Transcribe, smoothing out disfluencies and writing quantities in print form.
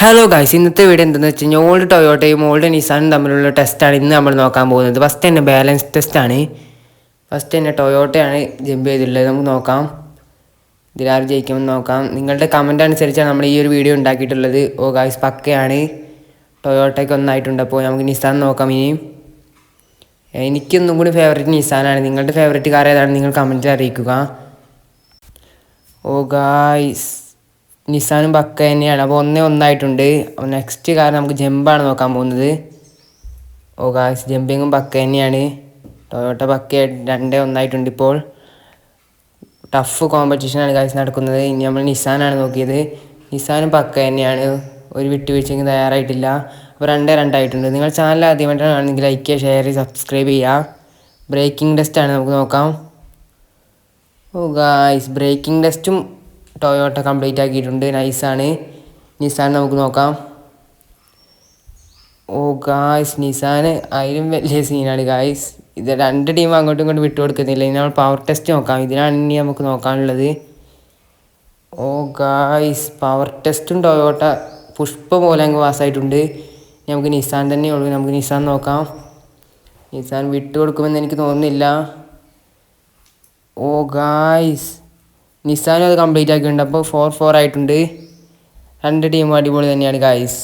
Hello guys, ഇന്നത്തെ video എന്തെന്ന് വെച്ച് കഴിഞ്ഞാൽ ഓൾഡ് ടൊയോട്ടയും ഓൾഡ് നിസാനും തമ്മിലുള്ള ടെസ്റ്റാണ് ഇന്ന് നമ്മൾ നോക്കാൻ പോകുന്നത്. ഫസ്റ്റ് തന്നെ ബാലൻസ് ടെസ്റ്റാണ്. ഫസ്റ്റ് തന്നെ ടൊയോട്ടയാണ് ജമ്പ് ചെയ്തിട്ടുള്ളത്. നമുക്ക് നോക്കാം ഇതിലാരും ജയിക്കുമെന്ന് നോക്കാം. നിങ്ങളുടെ കമൻറ്റ് അനുസരിച്ചാണ് നമ്മൾ ഈ ഒരു വീഡിയോ ഉണ്ടാക്കിയിട്ടുള്ളത്. ഓ ഗൈസ്, പക്കയാണ്. ടൊയോട്ടയ്ക്ക് ഒന്നായിട്ടുണ്ട്. അപ്പോൾ നമുക്ക് നിസാൻ നോക്കാം. ഇനിയും എനിക്കൊന്നും കൂടി ഫേവറേറ്റ് നിസാനാണ്. നിങ്ങളുടെ ഫേവറേറ്റ് കാർ ഏതാണ് നിങ്ങൾ കമൻറ്റിൽ അറിയിക്കുക. ഓ ഗൈസ്, നിസാനും പക്ക തന്നെയാണ്. അപ്പോൾ ഒന്നായിട്ടുണ്ട്. അപ്പോൾ നെക്സ്റ്റ് കാരണം നമുക്ക് ജമ്പാണ് നോക്കാൻ പോകുന്നത്. ഓ ഗായ്സ്, ജമ്പിങ്ങും പക്ക തന്നെയാണ്. ടൊയോട്ട പക്ക 2-1 ഇപ്പോൾ. ടഫ് കോമ്പറ്റീഷനാണ് ഗായ്സ് നടക്കുന്നത്. ഇനി നമ്മൾ നിസാനാണ് നോക്കിയത്. നിസാനും പക്ക തന്നെയാണ്. ഒരു വിട്ടുവീഴ്ചയ്ക്ക് തയ്യാറായിട്ടില്ല. അപ്പോൾ 2-2 നിങ്ങൾ ചാനൽ ആദ്യമായിട്ടാണ് കാണുന്നെങ്കിൽ ലൈക്ക് ചെയ്യുക, ഷെയർ ചെയ്യുക, സബ്സ്ക്രൈബ് ചെയ്യുക. ബ്രേക്കിംഗ് ടെസ്റ്റാണ്, നമുക്ക് നോക്കാം. ഓ ഗായ്സ്, ബ്രേക്കിംഗ് ടെസ്റ്റും ടൊയോട്ട കംപ്ലീറ്റ് ആക്കിയിട്ടുണ്ട്. നൈസാണ്. നിസാൻ നമുക്ക് നോക്കാം. ഓ ഗായ്സ്, നിസാന് അതിലും വലിയ സീനാണ് ഗായ്സ്. ഇത് 2 ടീം അങ്ങോട്ടും ഇങ്ങോട്ടും വിട്ടുകൊടുക്കുന്നില്ല. ഇനി നമ്മൾ പവർ ടെസ്റ്റ് നോക്കാം. ഇതിനാണ് ഇനി നമുക്ക് നോക്കാനുള്ളത്. ഓ ഗായ്സ്, പവർ ടെസ്റ്റും ടൊയോട്ട പുഷ്പ പോലെ അങ്ങ് പാസ്സായിട്ടുണ്ട്. നമുക്ക് നിസാൻ തന്നെ ഉള്ളൂ. നമുക്ക് നിസാൻ നോക്കാം. നിസാൻ വിട്ടുകൊടുക്കുമെന്ന് എനിക്ക് തോന്നുന്നില്ല. ഓ ഗായ്സ്, നിസാനും അത് കംപ്ലീറ്റ് ആക്കിയിട്ടുണ്ട്. അപ്പോൾ 4-4 ആയിട്ടുണ്ട്. 2 ടീമും അടിപൊളി തന്നെയാണ് ഗായ്സ്.